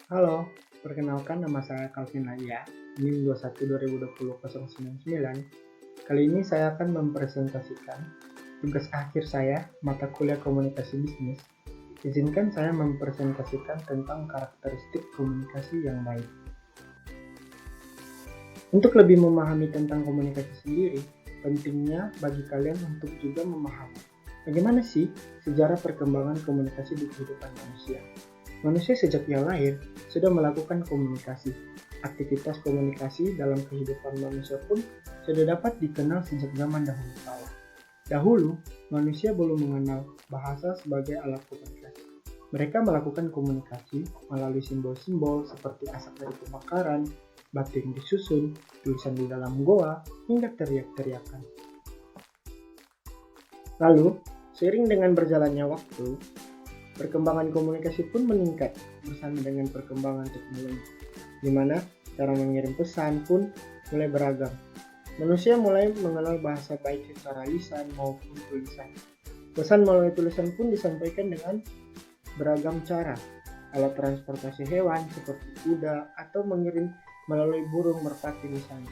Halo, perkenalkan nama saya Calvin Nadia, NIM 21202099. Kali ini saya akan mempresentasikan tugas akhir saya, mata kuliah komunikasi bisnis. Izinkan saya mempresentasikan tentang karakteristik komunikasi yang baik. Untuk lebih memahami tentang komunikasi sendiri, pentingnya bagi kalian untuk juga memahami bagaimana sih sejarah perkembangan komunikasi di kehidupan manusia. Manusia sejak ia lahir sudah melakukan komunikasi. Aktivitas komunikasi dalam kehidupan manusia pun sudah dapat dikenal sejak zaman dahulu kala. Dahulu, manusia belum mengenal bahasa sebagai alat komunikasi. Mereka melakukan komunikasi melalui simbol-simbol seperti asap dari pembakaran, batu yang disusun, tulisan di dalam goa, hingga teriak-teriakan. Lalu, seiring dengan berjalannya waktu, perkembangan komunikasi pun meningkat bersama dengan perkembangan teknologi, di mana cara mengirim pesan pun mulai beragam. Manusia mulai mengenal bahasa baik secara lisan maupun tulisan. Pesan melalui tulisan pun disampaikan dengan beragam cara. Alat transportasi hewan seperti kuda atau mengirim melalui burung merpati misalnya,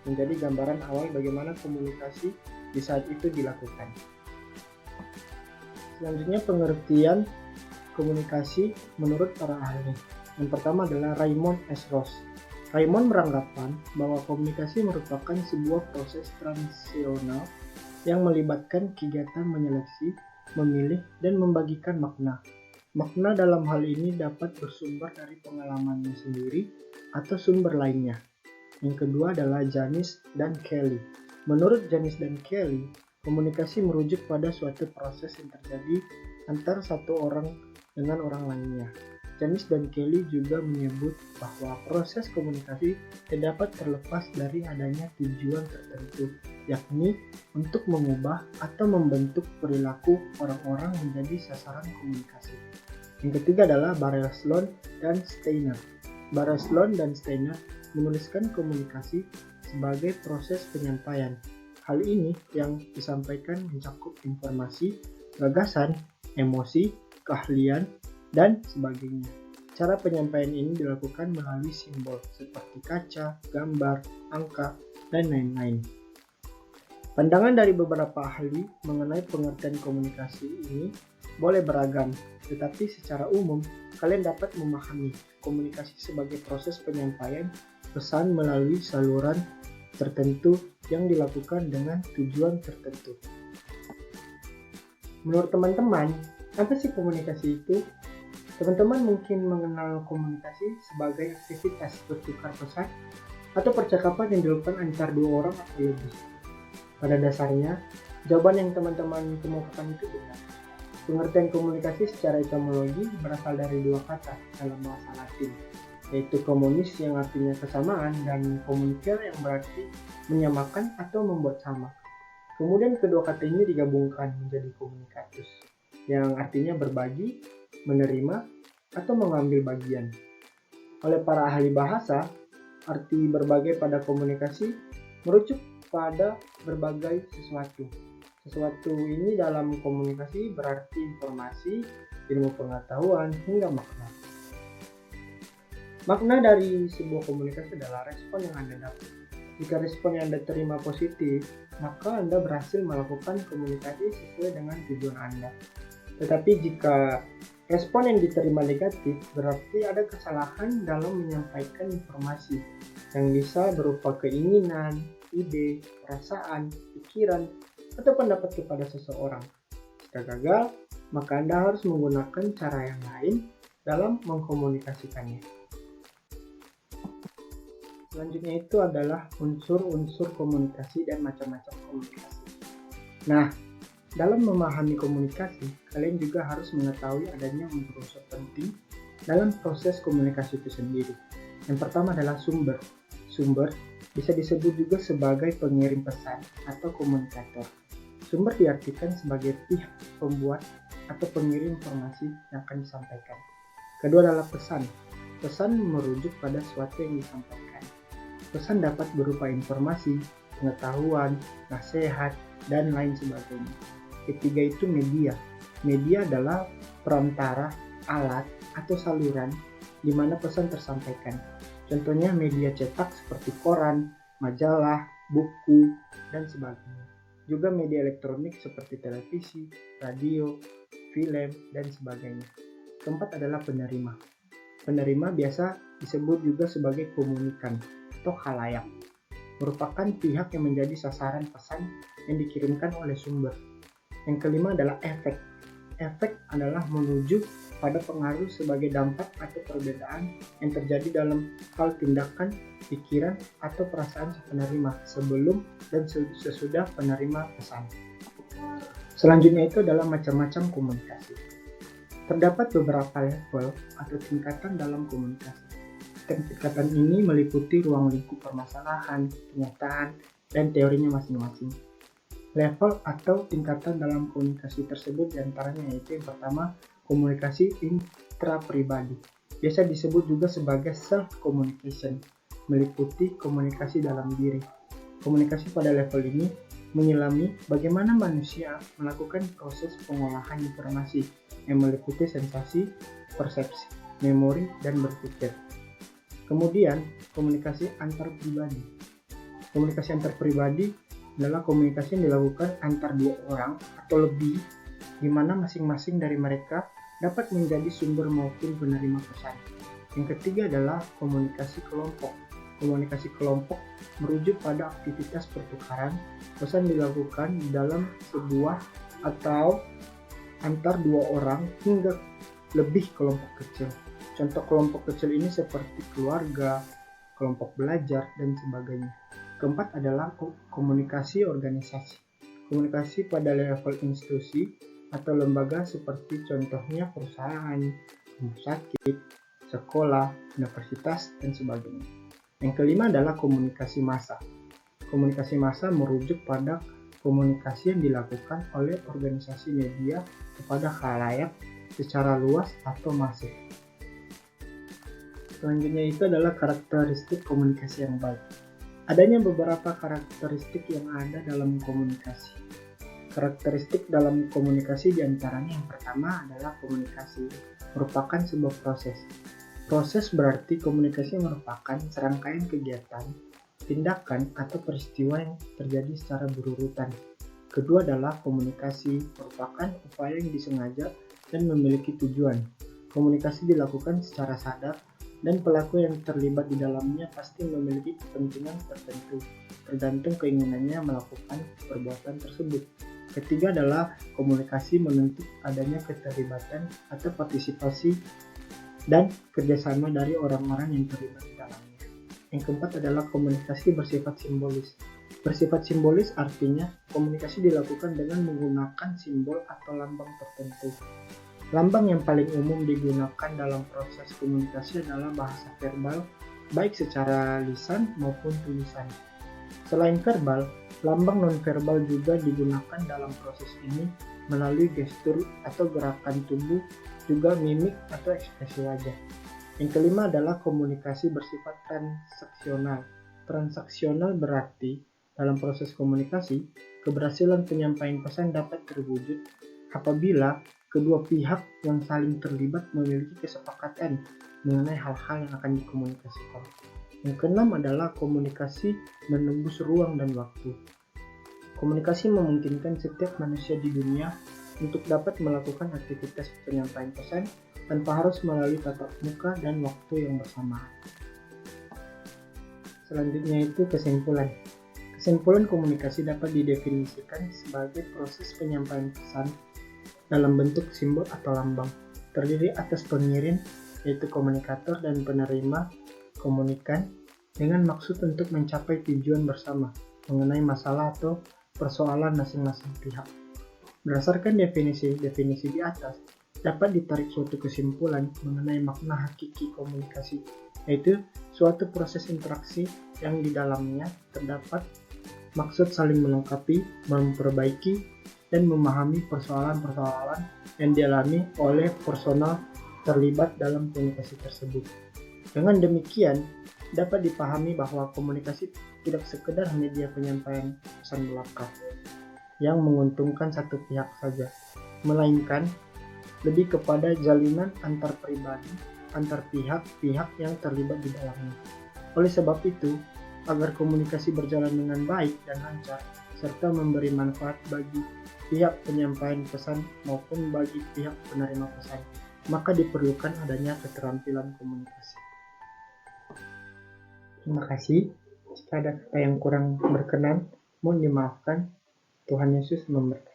menjadi gambaran awal bagaimana komunikasi di saat itu dilakukan. Selanjutnya pengertian komunikasi menurut para ahli. Yang pertama adalah Raymond S. Ross. Raymond beranggapan bahwa komunikasi merupakan sebuah proses transisional yang melibatkan kegiatan menyeleksi, memilih, dan membagikan makna. Makna dalam hal ini dapat bersumber dari pengalamannya sendiri atau sumber lainnya. Yang kedua adalah Janis dan Kelly. Menurut Janis dan Kelly, komunikasi merujuk pada suatu proses yang terjadi antara satu orang dengan orang lainnya. Janis dan Kelly juga menyebut bahwa proses komunikasi tidak dapat terlepas dari adanya tujuan tertentu, yakni untuk mengubah atau membentuk perilaku orang-orang menjadi sasaran komunikasi. Yang ketiga adalah Barrel Sloan dan Steiner. Barrel Sloan dan Steiner menuliskan komunikasi sebagai proses penyampaian. Hal ini yang disampaikan mencakup informasi, gagasan, emosi, keahlian, dan sebagainya. Cara penyampaian ini dilakukan melalui simbol seperti kaca, gambar, angka, dan lain-lain. Pandangan dari beberapa ahli mengenai pengertian komunikasi ini boleh beragam, tetapi secara umum kalian dapat memahami komunikasi sebagai proses penyampaian pesan melalui saluran tertentu yang dilakukan dengan tujuan tertentu. Menurut teman-teman, apa sih komunikasi itu? Teman-teman mungkin mengenal komunikasi sebagai aktivitas bertukar pesan atau percakapan yang dilakukan antara dua orang atau lebih. Pada dasarnya, jawaban yang teman-teman temukan itu benar. Pengertian komunikasi secara etimologi berasal dari dua kata dalam bahasa Latin, yaitu communis yang artinya kesamaan dan communicare yang berarti menyamakan atau membuat sama. Kemudian kedua kata ini digabungkan menjadi communicatus, yang artinya berbagi, menerima, atau mengambil bagian. Oleh para ahli bahasa, arti berbagai pada komunikasi merujuk pada berbagai sesuatu. Sesuatu ini dalam komunikasi berarti informasi, ilmu pengetahuan, hingga makna. Makna dari sebuah komunikasi adalah respon yang Anda dapat. Jika respon yang Anda terima positif, maka Anda berhasil melakukan komunikasi sesuai dengan tujuan Anda. Tetapi jika respon yang diterima negatif, berarti ada kesalahan dalam menyampaikan informasi yang bisa berupa keinginan, ide, perasaan, pikiran, atau pendapat kepada seseorang. Jika gagal, maka Anda harus menggunakan cara yang lain dalam mengkomunikasikannya. Selanjutnya itu adalah unsur-unsur komunikasi dan macam-macam komunikasi. Nah, dalam memahami komunikasi, kalian juga harus mengetahui adanya unsur-unsur penting dalam proses komunikasi itu sendiri. Yang pertama adalah sumber. Sumber bisa disebut juga sebagai pengirim pesan atau komunikator. Sumber diartikan sebagai pihak pembuat atau pengirim informasi yang akan disampaikan. Kedua adalah pesan. Pesan merujuk pada sesuatu yang disampaikan. Pesan dapat berupa informasi, pengetahuan, nasihat, dan lain sebagainya. Ketiga itu media. Media adalah perantara, alat, atau saluran di mana pesan tersampaikan. Contohnya media cetak seperti koran, majalah, buku, dan sebagainya. Juga media elektronik seperti televisi, radio, film, dan sebagainya. Keempat adalah penerima. Penerima biasa disebut juga sebagai komunikan atau khalayak, merupakan pihak yang menjadi sasaran pesan yang dikirimkan oleh sumber. Yang kelima adalah efek. Efek adalah menuju pada pengaruh sebagai dampak atau perbedaan yang terjadi dalam hal tindakan, pikiran, atau perasaan si penerima sebelum dan sesudah penerima pesan. Selanjutnya itu adalah macam-macam komunikasi. Terdapat beberapa level atau tingkatan dalam komunikasi. Tingkatan ini meliputi ruang lingkup permasalahan, kenyataan, dan teorinya masing-masing. Level atau tingkatan dalam komunikasi tersebut diantaranya yaitu yang pertama, komunikasi intrapribadi. Biasa disebut juga sebagai self-communication, meliputi komunikasi dalam diri. Komunikasi pada level ini menyelami bagaimana manusia melakukan proses pengolahan informasi yang meliputi sensasi, persepsi, memori, dan berpikir. Kemudian, komunikasi antar pribadi. Komunikasi antar pribadi adalah komunikasi yang dilakukan antar dua orang atau lebih, di mana masing-masing dari mereka dapat menjadi sumber maupun penerima pesan. Yang ketiga adalah komunikasi kelompok. Komunikasi kelompok merujuk pada aktivitas pertukaran pesan dilakukan dalam sebuah atau antar dua orang hingga lebih kelompok kecil. Contoh kelompok kecil ini seperti keluarga, kelompok belajar, dan sebagainya. Keempat adalah komunikasi organisasi. Komunikasi pada level institusi atau lembaga seperti contohnya perusahaan, rumah sakit, sekolah, universitas, dan sebagainya. Yang kelima adalah komunikasi massa. Komunikasi massa merujuk pada komunikasi yang dilakukan oleh organisasi media kepada khalayak secara luas atau masif. Selanjutnya itu adalah karakteristik komunikasi yang baik. Adanya beberapa karakteristik yang ada dalam komunikasi. Karakteristik dalam komunikasi diantaranya yang pertama adalah komunikasi merupakan sebuah proses. Proses berarti komunikasi merupakan serangkaian kegiatan, tindakan, atau peristiwa yang terjadi secara berurutan. Kedua adalah komunikasi merupakan upaya yang disengaja dan memiliki tujuan. Komunikasi dilakukan secara sadar dan pelaku yang terlibat di dalamnya pasti memiliki kepentingan tertentu, tergantung keinginannya melakukan perbuatan tersebut. Ketiga adalah komunikasi menuntut adanya keterlibatan atau partisipasi dan kerjasama dari orang-orang yang terlibat di dalamnya. Yang keempat adalah komunikasi bersifat simbolis. Bersifat simbolis artinya komunikasi dilakukan dengan menggunakan simbol atau lambang tertentu. Lambang yang paling umum digunakan dalam proses komunikasi adalah bahasa verbal, baik secara lisan maupun tulisan. Selain verbal, lambang nonverbal juga digunakan dalam proses ini melalui gestur atau gerakan tubuh, juga mimik atau ekspresi wajah. Yang kelima adalah komunikasi bersifat transaksional. Transaksional berarti dalam proses komunikasi, keberhasilan penyampaian pesan dapat terwujud apabila kedua pihak yang saling terlibat memiliki kesepakatan mengenai hal-hal yang akan dikomunikasikan. Yang keenam adalah komunikasi menembus ruang dan waktu. Komunikasi memungkinkan setiap manusia di dunia untuk dapat melakukan aktivitas penyampaian pesan tanpa harus melalui tatap muka dan waktu yang bersamaan. Selanjutnya itu kesimpulan. Kesimpulan komunikasi dapat didefinisikan sebagai proses penyampaian pesan dalam bentuk simbol atau lambang, terdiri atas pengirim, yaitu komunikator, dan penerima, komunikan, dengan maksud untuk mencapai tujuan bersama mengenai masalah atau persoalan masing-masing pihak. Berdasarkan definisi di atas, dapat ditarik suatu kesimpulan mengenai makna hakiki komunikasi, yaitu suatu proses interaksi yang di dalamnya terdapat maksud saling melengkapi, memperbaiki, dan memahami persoalan-persoalan yang dialami oleh personal terlibat dalam komunikasi tersebut. Dengan demikian, dapat dipahami bahwa komunikasi tidak sekedar media penyampaian pesan belaka yang menguntungkan satu pihak saja, melainkan lebih kepada jalinan antar pribadi antar pihak-pihak yang terlibat di dalamnya. Oleh sebab itu, agar komunikasi berjalan dengan baik dan lancar, serta memberi manfaat bagi pihak penyampaian pesan maupun bagi pihak penerima pesan, maka diperlukan adanya keterampilan komunikasi. Terima kasih. Jika ada kata yang kurang berkenan, mohon dimaafkan. Tuhan Yesus memberkati.